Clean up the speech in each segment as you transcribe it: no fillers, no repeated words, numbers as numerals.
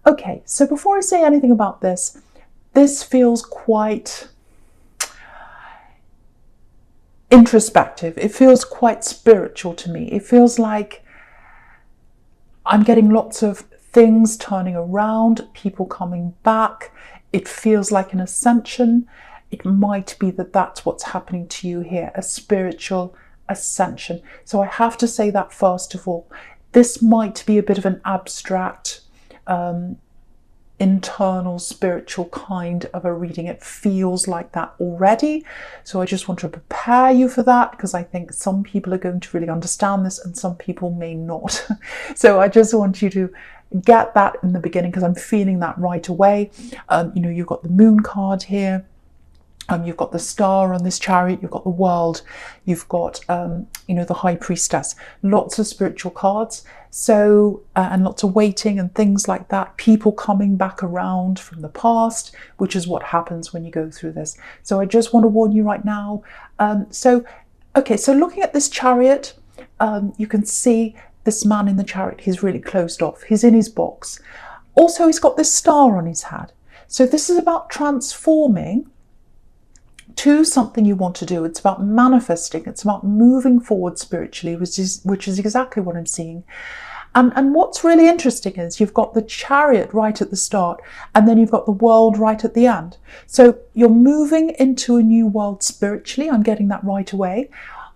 Okay, so before I say anything about this, this feels quite introspective. It feels quite spiritual to me. It feels like I'm getting lots of things turning around, people coming back. It feels like an ascension. It might be that that's what's happening to you here, a spiritual ascension. So I have to say that first of all. This might be a bit of an abstract, internal spiritual kind of a reading. It feels like that already. So I just want to prepare you for that, because I think some people are going to really understand this and some people may not. So I just want you to get that in the beginning, because I'm feeling that right away. You've got the moon card here. You've got the star on this chariot, you've got the world, you've got, the high priestess, lots of spiritual cards. So, and lots of waiting and things like that, people coming back around from the past, which is what happens when you go through this. So I just want to warn you right now. So looking at this chariot, you can see this man in the chariot, he's really closed off. He's in his box. Also, he's got this star on his head. So this is about transforming to something you want to do. It's about manifesting. It's about moving forward spiritually, which is exactly what I'm seeing. And what's really interesting is you've got the chariot right at the start, and then you've got the world right at the end. So you're moving into a new world spiritually. I'm getting that right away.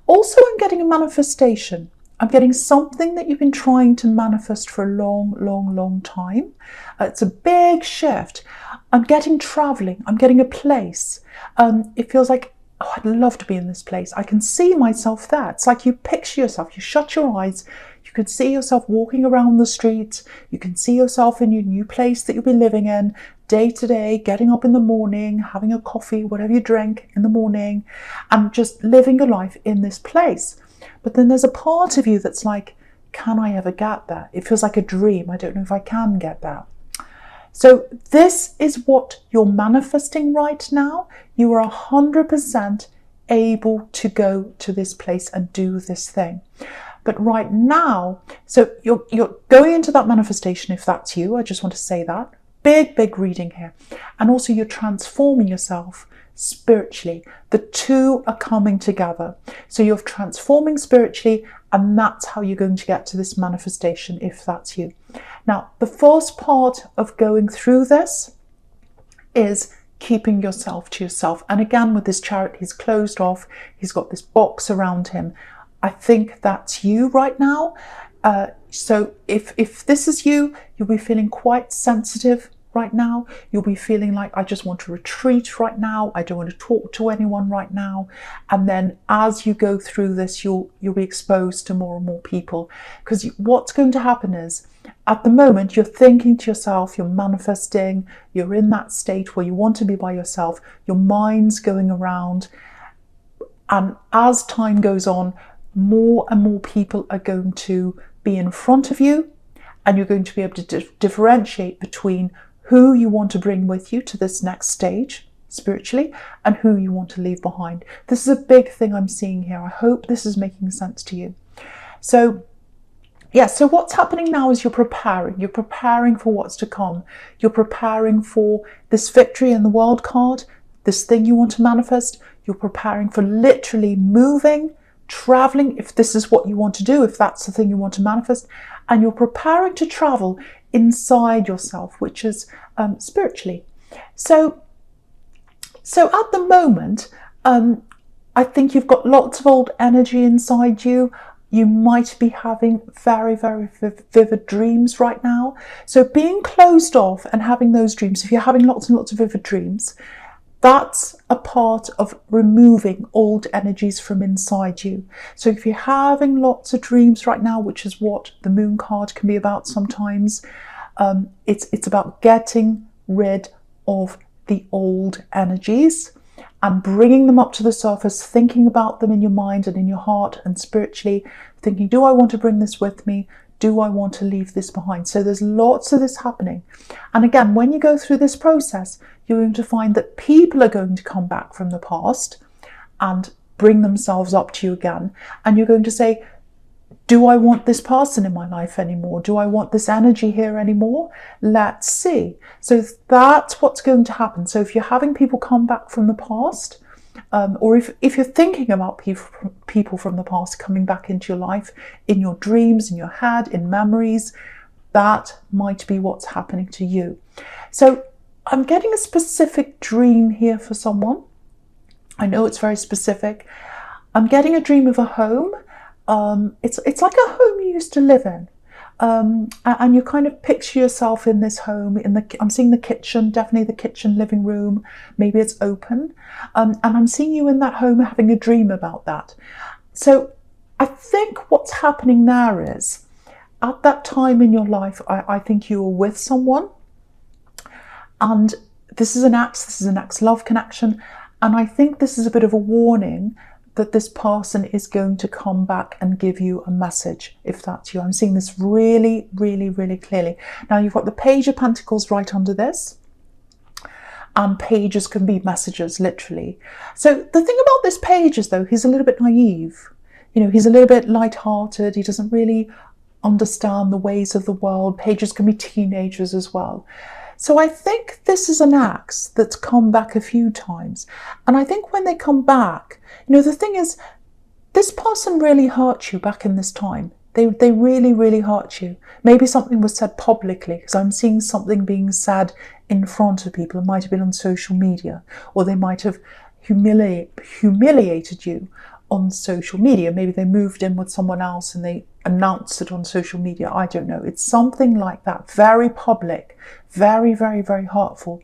Also, I'm getting a manifestation. I'm getting something that you've been trying to manifest for a long, long, long time. It's a big shift. I'm getting traveling. I'm getting a place. It feels like, oh, I'd love to be in this place. I can see myself there. It's like you picture yourself. You shut your eyes. You can see yourself walking around the streets. You can see yourself in your new place that you'll be living in day to day, getting up in the morning, having a coffee, whatever you drink in the morning, and just living your life in this place. But then there's a part of you that's like, can I ever get there? It feels like a dream. I don't know if I can get there. So this is what you're manifesting right now. You are 100% able to go to this place and do this thing. But right now, so you're going into that manifestation if that's you. I just want to say that. Big reading here. And also you're transforming yourself spiritually. The two are coming together. So you're transforming spiritually, and that's how you're going to get to this manifestation if that's you. Now, the first part of going through this is keeping yourself to yourself. And again, with this chariot, he's closed off. He's got this box around him. I think that's you right now. So if this is you, you'll be feeling quite sensitive right now. You'll be feeling like, I just want to retreat right now. I don't want to talk to anyone right now. And then as you go through this, you'll be exposed to more and more people. Because what's going to happen is, at the moment, you're thinking to yourself, you're manifesting, you're in that state where you want to be by yourself, your mind's going around. And as time goes on, more and more people are going to be in front of you, and you're going to be able to differentiate between who you want to bring with you to this next stage spiritually and who you want to leave behind. This is a big thing I'm seeing here. I hope this is making sense to you. So what's happening now is you're preparing for what's to come. You're preparing for this victory in the world card, this thing you want to manifest. You're preparing for literally moving, traveling, if this is what you want to do, if that's the thing you want to manifest, and you're preparing to travel inside yourself, which is spiritually. So at the moment, I think you've got lots of old energy inside you. You might be having very, very vivid dreams right now. So being closed off and having those dreams, if you're having lots and lots of vivid dreams, that's a part of removing old energies from inside you. So if you're having lots of dreams right now, which is what the moon card can be about sometimes, it's about getting rid of the old energies and bringing them up to the surface, thinking about them in your mind and in your heart and spiritually, thinking, do I want to bring this with me? Do I want to leave this behind? So there's lots of this happening. And again, when you go through this process, you're going to find that people are going to come back from the past and bring themselves up to you again. And you're going to say, Do I want this person in my life anymore? Do I want this energy here anymore? Let's see. So that's what's going to happen. So if you're having people come back from the past, or if you're thinking about people from the past coming back into your life, in your dreams, in your head, in memories, that might be what's happening to you. So I'm getting a specific dream here for someone. I know it's very specific. I'm getting a dream of a home. It's like a home you used to live in. And you kind of picture yourself in this home. I'm seeing the kitchen, definitely the kitchen, living room. Maybe it's open. And I'm seeing you in that home having a dream about that. So I think what's happening there is, at that time in your life, I think you were with someone. And this is an ex-love connection. And I think this is a bit of a warning that this person is going to come back and give you a message, if that's you. I'm seeing this really, really, really clearly. Now, you've got the Page of Pentacles right under this. And pages can be messages, literally. So the thing about this page is, though, he's a little bit naive. You know, he's a little bit light-hearted. He doesn't really understand the ways of the world. Pages can be teenagers as well. So I think this is an ex that's come back a few times. And I think when they come back, you know, the thing is, this person really hurt you back in this time. They really, really hurt you. Maybe something was said publicly, because I'm seeing something being said in front of people. It might have been on social media, or they might have humiliated you on social media. Maybe they moved in with someone else and they announced it on social media. I don't know. It's something like that. Very public, very, very, very hurtful.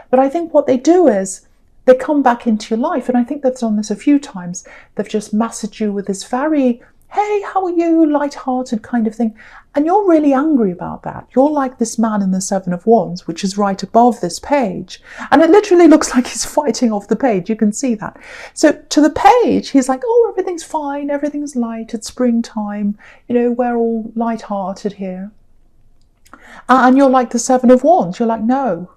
But I think what they do is they come back into your life. And I think they've done this a few times. They've just messaged you with this very, hey, how are you, light-hearted kind of thing. And you're really angry about that. You're like this man in the Seven of Wands, which is right above this page. And it literally looks like he's fighting off the page. You can see that. So to the page, he's like, oh, everything's fine. Everything's light. It's springtime. You know, we're all light-hearted here. And you're like the Seven of Wands. You're like, no,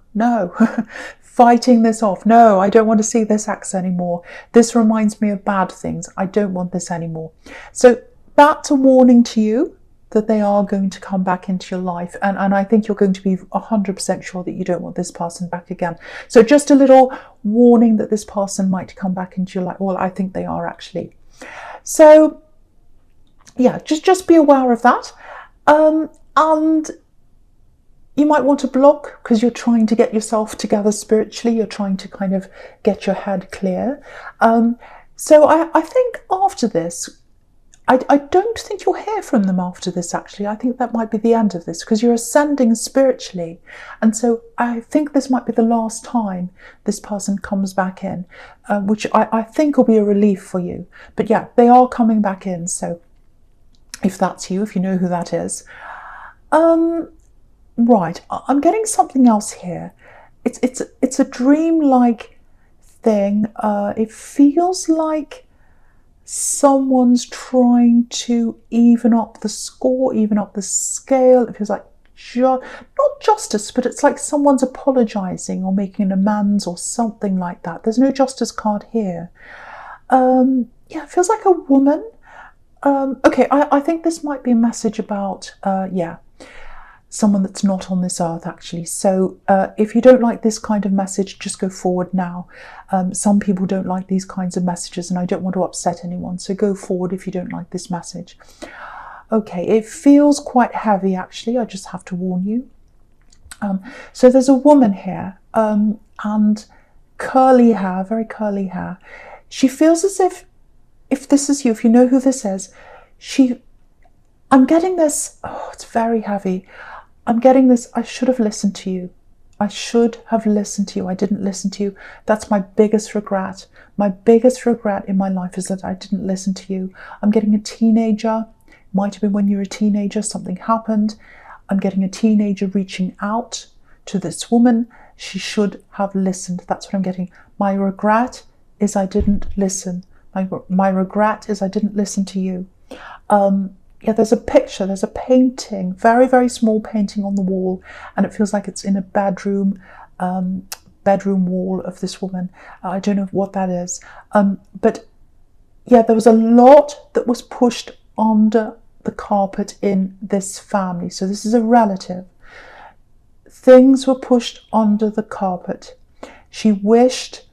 fighting this off. No, I don't want to see this ex anymore. This reminds me of bad things. I don't want this anymore. So that's a warning to you that they are going to come back into your life. And I think you're going to be 100% sure that you don't want this person back again. So just a little warning that this person might come back into your life. Well, I think they are actually. So yeah, just be aware of that. And you might want to block because you're trying to get yourself together spiritually. You're trying to kind of get your head clear. So I think after this, I don't think you'll hear from them after this, actually. I think that might be the end of this because you're ascending spiritually. And so I think this might be the last time this person comes back in, which I think will be a relief for you. But yeah, they are coming back in. So if that's you, if you know who that is. Right, I'm getting something else here. It's a dream-like thing. It feels like someone's trying to even up the score, even up the scale. It feels like not justice, but it's like someone's apologizing or making an amends or something like that. There's no justice card here. Yeah, it feels like a woman. Okay, I think this might be a message about, someone that's not on this earth, actually. So if you don't like this kind of message, just go forward now. Some people don't like these kinds of messages, and I don't want to upset anyone. So go forward if you don't like this message. Okay, it feels quite heavy, actually. I just have to warn you. So there's a woman here, and curly hair, very curly hair. She feels as if this is you, if you know who this is, I'm getting this, oh, it's very heavy. I'm getting this, I should have listened to you. I should have listened to you. I didn't listen to you. That's my biggest regret. My biggest regret in my life is that I didn't listen to you. I'm getting a teenager. Might have been when you were a teenager, something happened. I'm getting a teenager reaching out to this woman. She should have listened. That's what I'm getting. My regret is I didn't listen. My regret is I didn't listen to you. Yeah, there's a picture, there's a painting, very, very small painting on the wall, and it feels like it's in a bedroom wall of this woman. I don't know what that is. But yeah, there was a lot that was pushed under the carpet in this family. So this is a relative. Things were pushed under the carpet. She wished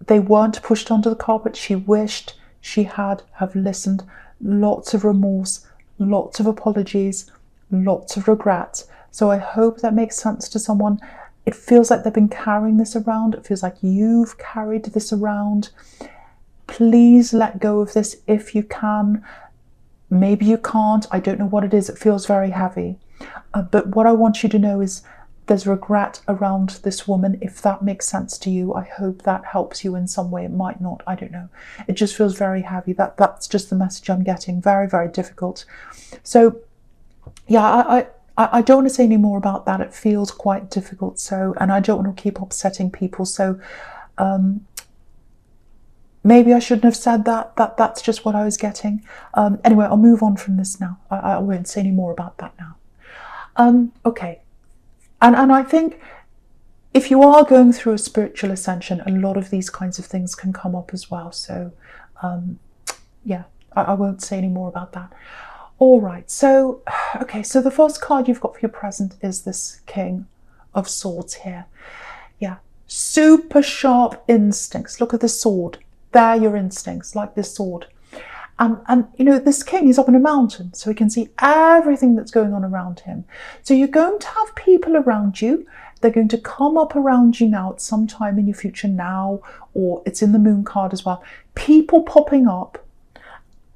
they weren't pushed under the carpet. She wished she have listened. Lots of remorse, lots of apologies, lots of regret. So I hope that makes sense to someone. It feels like they've been carrying this around. It feels like you've carried this around. Please let go of this if you can. Maybe you can't. I don't know what it is. It feels very heavy. But what I want you to know is there's regret around this woman. If that makes sense to you, I hope that helps you in some way. It might not. I don't know. It just feels very heavy. That's just the message I'm getting. Very, very difficult. So, yeah, I don't want to say any more about that. It feels quite difficult. So, and I don't want to keep upsetting people. So, maybe I shouldn't have said that. That's just what I was getting. Anyway, I'll move on from this now. I won't say any more about that now. Okay. And I think if you are going through a spiritual ascension, a lot of these kinds of things can come up as well. So, yeah, I won't say any more about that. All right. So, okay. So the first card you've got for your present is this King of Swords here. Yeah. Super sharp instincts. Look at the sword. They're your instincts, like this sword. And you know, this king is up in a mountain, so he can see everything that's going on around him. So you're going to have people around you. They're going to come up around you now at some time in your future now, or it's in the moon card as well. People popping up,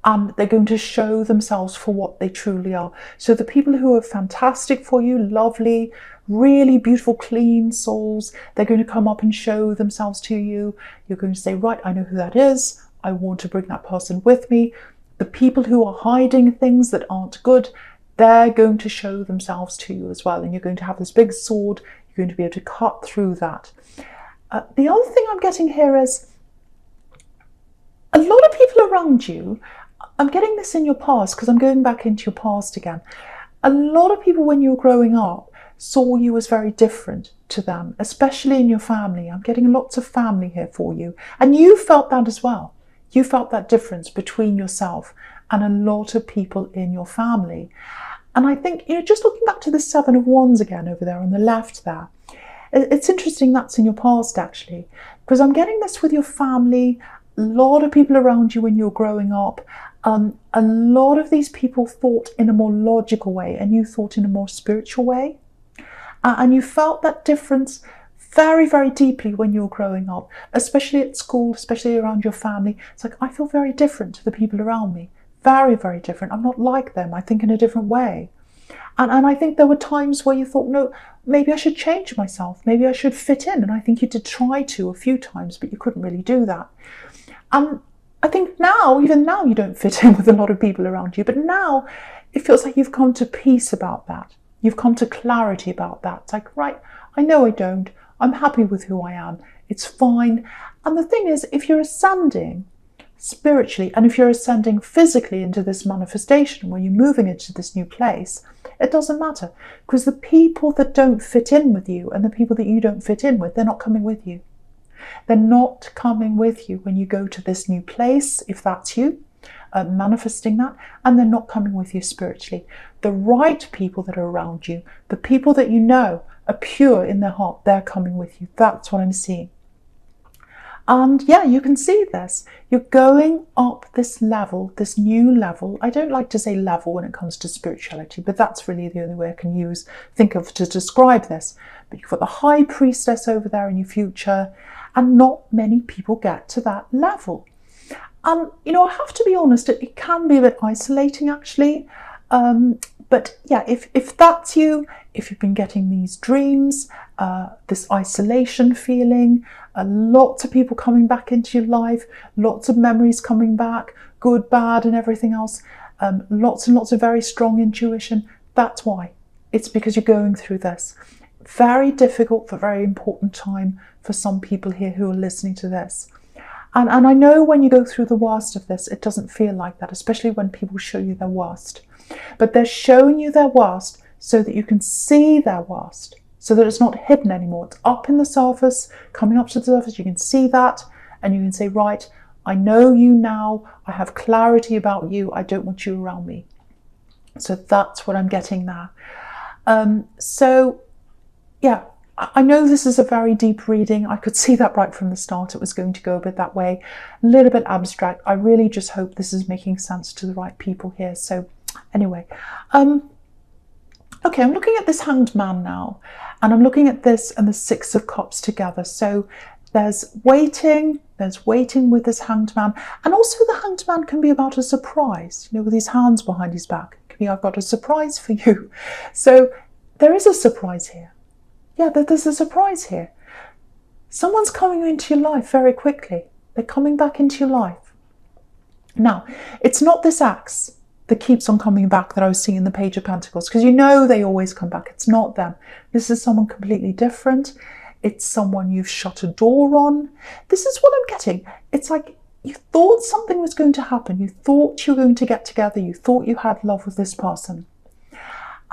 and they're going to show themselves for what they truly are. So the people who are fantastic for you, lovely, really beautiful, clean souls, they're going to come up and show themselves to you. You're going to say, right, I know who that is. I want to bring that person with me. The people who are hiding things that aren't good, they're going to show themselves to you as well. And you're going to have this big sword. You're going to be able to cut through that. The other thing I'm getting here is a lot of people around you. I'm getting this in your past because I'm going back into your past again. A lot of people when you were growing up saw you as very different to them, especially in your family. I'm getting lots of family here for you. And you felt that as well. You felt that difference between yourself and a lot of people in your family. And I think, you know, just looking back to the Seven of Wands again over there on the left there, it's interesting that's in your past actually, because I'm getting this with your family, a lot of people around you when you were growing up. A lot of these people thought in a more logical way and you thought in a more spiritual way. And you felt that difference very, very deeply when you were growing up, especially at school, especially around your family. It's like, I feel very different to the people around me. Very, very different. I'm not like them. I think in a different way. And I think there were times where you thought, no, maybe I should change myself. Maybe I should fit in. And I think you did try to a few times, but you couldn't really do that. And I think now, even now, you don't fit in with a lot of people around you. But now it feels like you've come to peace about that. You've come to clarity about that. It's like, right, I know I don't. I'm happy with who I am. It's fine. And the thing is, if you're ascending spiritually and if you're ascending physically into this manifestation where you're moving into this new place, it doesn't matter, because the people that don't fit in with you and the people that you don't fit in with, they're not coming with you. They're not coming with you when you go to this new place, if that's you, manifesting that, and they're not coming with you spiritually. The right people that are around you, the people that you know are pure in their heart, they're coming with you. That's what I'm seeing. And yeah, you can see this. You're going up this level, this new level. I don't like to say level when it comes to spirituality, but that's really the only way I can think of to describe this. But you've got the High Priestess over there in your future, and not many people get to that level. You know, I have to be honest, it can be a bit isolating actually. But yeah, if that's you, if you've been getting these dreams, this isolation feeling, lots of people coming back into your life, lots of memories coming back, good, bad, and everything else, lots and lots of very strong intuition, that's why. It's because you're going through this. Very difficult, but very important time for some people here who are listening to this. And I know when you go through the worst of this, it doesn't feel like that, especially when people show you their worst. But they're showing you their worst so that you can see their worst, so that it's not hidden anymore. It's up in the surface, coming up to the surface. You can see that and you can say, right, I know you now. I have clarity about you. I don't want you around me. So that's what I'm getting there. So yeah, I know this is a very deep reading. I could see that right from the start. It was going to go a bit that way, a little bit abstract. I really just hope this is making sense to the right people here. So anyway, okay, I'm looking at this Hanged Man now, and I'm looking at this and the Six of Cups together. So there's waiting with this Hanged Man, and also the Hanged Man can be about a surprise, you know, with his hands behind his back. It can be, I've got a surprise for you. So there is a surprise here. Yeah, there's a surprise here. Someone's coming into your life very quickly. They're coming back into your life. Now, it's not this axe that keeps on coming back that I was seeing in the Page of Pentacles, because you know they always come back. It's not them. This is someone completely different. It's someone you've shut a door on. This is what I'm getting. It's like you thought something was going to happen. You thought you were going to get together. You thought you had love with this person.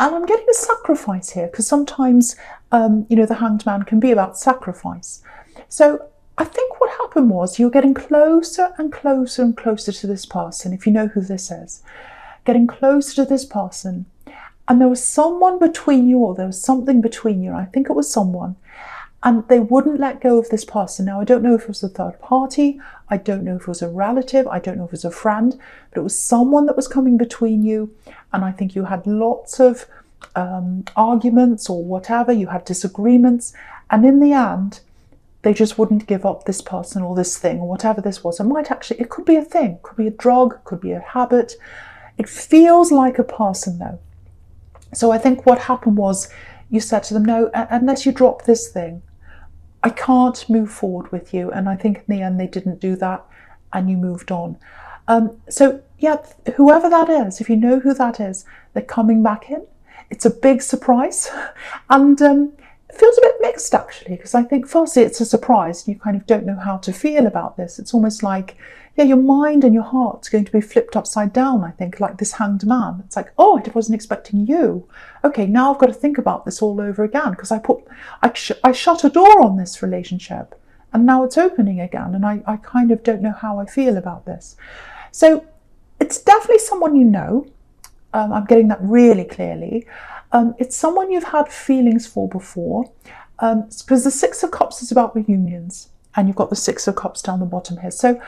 And I'm getting a sacrifice here, because sometimes, you know, the Hanged Man can be about sacrifice. So I think what happened was you're getting closer and closer and closer to this person, if you know who this is. Getting closer to this person. And there was someone between you, or there was something between you. I think it was someone. And they wouldn't let go of this person. Now, I don't know if it was a third party. I don't know if it was a relative. I don't know if it was a friend. But it was someone that was coming between you. And I think you had lots of arguments or whatever. You had disagreements. And in the end, they just wouldn't give up this person or this thing or whatever this was. It could be a thing. It could be a drug. It could be a habit. It feels like a person, though. So I think what happened was you said to them, no, unless you drop this thing, I can't move forward with you. And I think in the end they didn't do that, and you moved on. So yeah, whoever that is, if you know who that is, they're coming back in. It's a big surprise, and it feels a bit mixed actually, because I think firstly it's a surprise and you kind of don't know how to feel about this. It's almost like, yeah, your mind and your heart's going to be flipped upside down, I think, like this Hanged Man. It's like, oh, I wasn't expecting you. Okay, now I've got to think about this all over again, because I shut a door on this relationship, and now it's opening again, and I kind of don't know how I feel about this. So it's definitely someone you know. I'm getting that really clearly. It's someone you've had feelings for before, because the Six of Cups is about reunions, and you've got the Six of Cups down the bottom here. So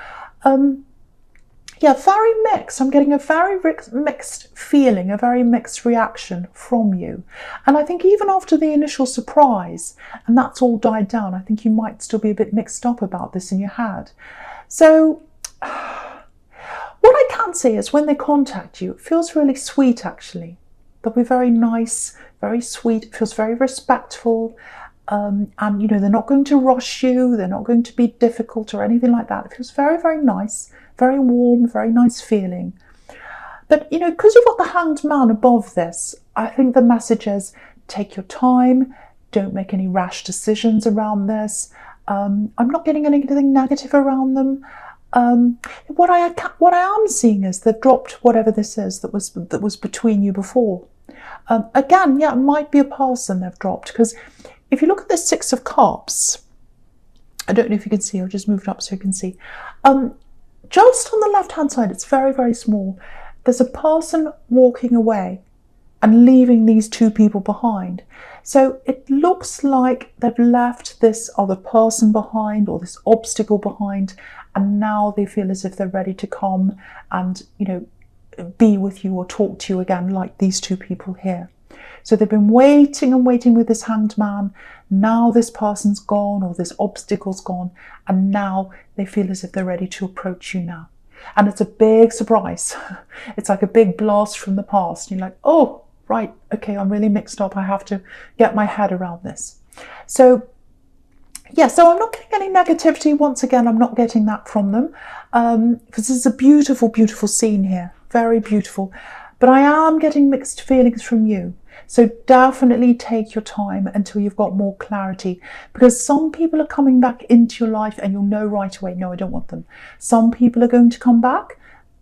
yeah, very mixed. I'm getting a very mixed feeling, a very mixed reaction from you. And I think even after the initial surprise, and that's all died down, I think you might still be a bit mixed up about this in your head. So what I can say is when they contact you, it feels really sweet actually. They'll be very nice, very sweet. It feels very respectful. And, you know, they're not going to rush you. They're not going to be difficult or anything like that. It feels very, very nice, very warm, very nice feeling. But, you know, because you've got the Hanged Man above this, I think the message is take your time. Don't make any rash decisions around this. I'm not getting anything negative around them. What I am seeing is they've dropped whatever this is that was between you before. Again, yeah, it might be a person they've dropped, because if you look at the Six of Cups, I don't know if you can see, I'll just move it up so you can see. Just on the left-hand side, it's very, very small. There's a person walking away and leaving these two people behind. So it looks like they've left this other person behind, or this obstacle behind, and now they feel as if they're ready to come and, you know, be with you or talk to you again, like these two people here. So they've been waiting and waiting with this Hanged Man. Now this person's gone, or this obstacle's gone, and now they feel as if they're ready to approach you now. And it's a big surprise. It's like a big blast from the past. You're like, oh, right, okay, I'm really mixed up. I have to get my head around this. So yeah, so I'm not getting any negativity. Once again, I'm not getting that from them. Because this is a beautiful, beautiful scene here. Very beautiful. But I am getting mixed feelings from you. So definitely take your time until you've got more clarity, because some people are coming back into your life and you'll know right away, no, I don't want them. Some people are going to come back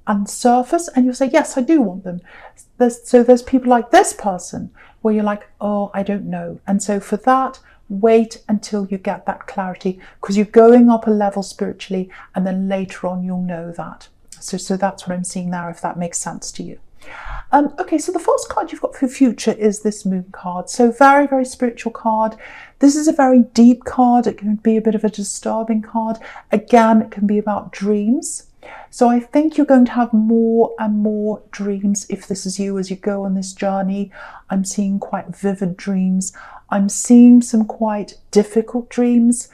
and surface and you'll say, yes, I do want them. There's people like this person where you're like, oh, I don't know. And so for that, wait until you get that clarity, because you're going up a level spiritually, and then later on you'll know that. So that's what I'm seeing there, if that makes sense to you. Okay, so the first card you've got for future is this Moon card. So very, very spiritual card. This is a very deep card. It can be a bit of a disturbing card. Again, it can be about dreams. So I think you're going to have more and more dreams if this is you as you go on this journey. I'm seeing quite vivid dreams. I'm seeing some quite difficult dreams.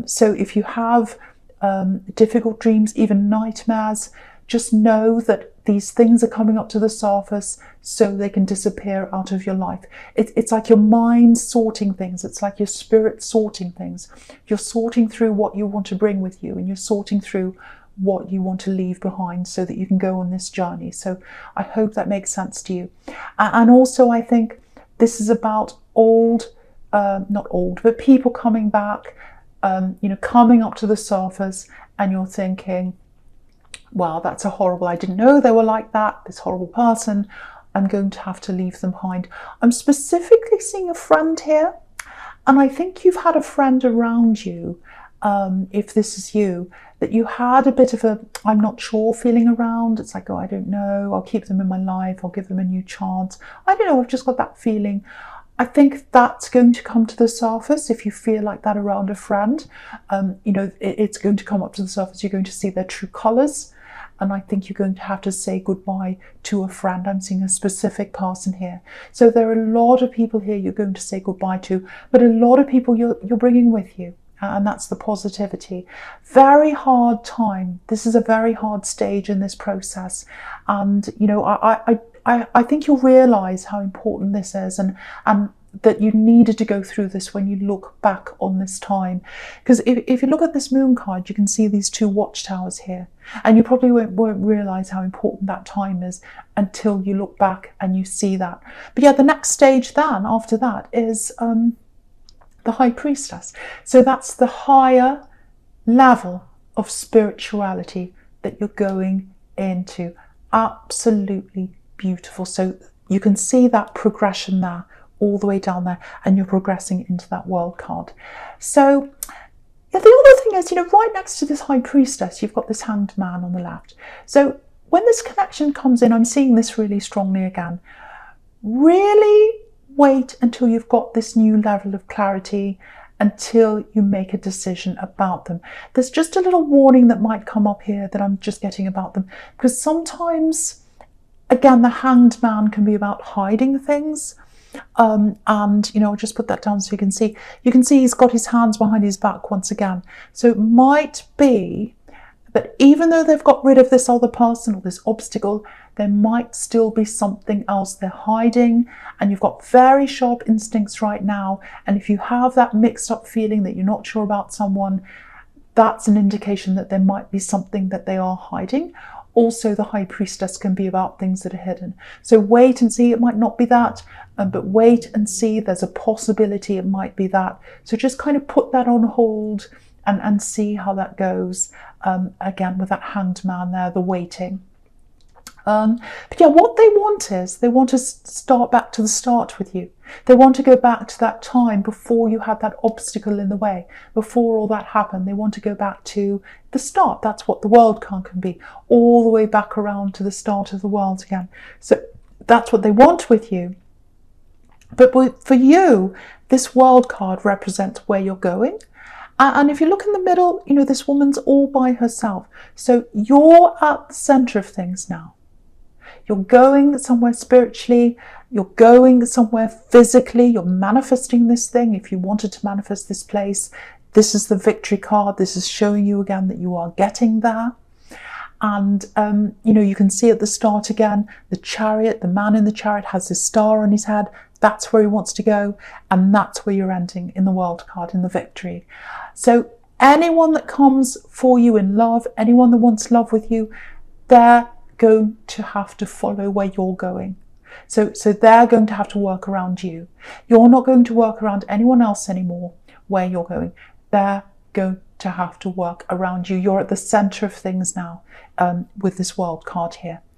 So if you have difficult dreams, even nightmares, just know that these things are coming up to the surface so they can disappear out of your life. It's like your mind sorting things. It's like your spirit sorting things. You're sorting through what you want to bring with you, and you're sorting through what you want to leave behind so that you can go on this journey. So I hope that makes sense to you. And also I think this is about not old, but people coming back, coming up to the surface, and you're thinking, wow, that's a horrible, I didn't know they were like that, this horrible person, I'm going to have to leave them behind. I'm specifically seeing a friend here, and I think you've had a friend around you, if this is you, that you had a bit of a, I'm not sure feeling around. It's like, oh, I don't know, I'll keep them in my life, I'll give them a new chance. I don't know, I've just got that feeling. I think that's going to come to the surface if you feel like that around a friend. It's going to come up to the surface. You're going to see their true colours. And I think you're going to have to say goodbye to a friend. I'm seeing a specific person here. So there are a lot of people here you're going to say goodbye to, but a lot of people you're bringing with you. And that's the positivity. Very hard time. This is a very hard stage in this process. And, I think you'll realise how important this is, and that you needed to go through this when you look back on this time. Because if you look at this Moon card, you can see these two watchtowers here. And you probably won't realise how important that time is until you look back and you see that. But yeah, the next stage then, after that, is the High Priestess. So that's the higher level of spirituality that you're going into. Absolutely beautiful. So you can see that progression there, all the way down there, and you're progressing into that World card. So yeah, the other thing is, right next to this High Priestess, you've got this Hanged Man on the left. So when this connection comes in, I'm seeing this really strongly again. Really wait until you've got this new level of clarity, until you make a decision about them. There's just a little warning that might come up here that I'm just getting about them, because sometimes, again, the Hanged Man can be about hiding things. I'll just put that down so you can see. You can see he's got his hands behind his back once again. So it might be that even though they've got rid of this other person or this obstacle, there might still be something else they're hiding, and you've got very sharp instincts right now. And if you have that mixed up feeling that you're not sure about someone, that's an indication that there might be something that they are hiding. Also, the High Priestess can be about things that are hidden. So wait and see. It might not be that, but wait and see. There's a possibility it might be that. So just kind of put that on hold and see how that goes. Again, with that Hanged Man there, the waiting. But yeah, what they want is, they want to start back to the start with you. They want to go back to that time before you had that obstacle in the way, before all that happened. They want to go back to the start. That's what the World card can be, all the way back around to the start of the world again. So that's what they want with you. But for you, this World card represents where you're going. And if you look in the middle, this woman's all by herself. So you're at the centre of things now. You're going somewhere spiritually, you're going somewhere physically, you're manifesting this thing. If you wanted to manifest this place, this is the victory card. This is showing you again that you are getting there. And, you can see at the start again, the chariot, the man in the chariot has this star on his head. That's where he wants to go. And that's where you're ending in the World card, in the victory. So anyone that comes for you in love, anyone that wants love with you, they're going to have to follow where you're going. So they're going to have to work around you. You're not going to work around anyone else anymore where you're going. They're going to have to work around you. You're at the center of things now, with this World card here.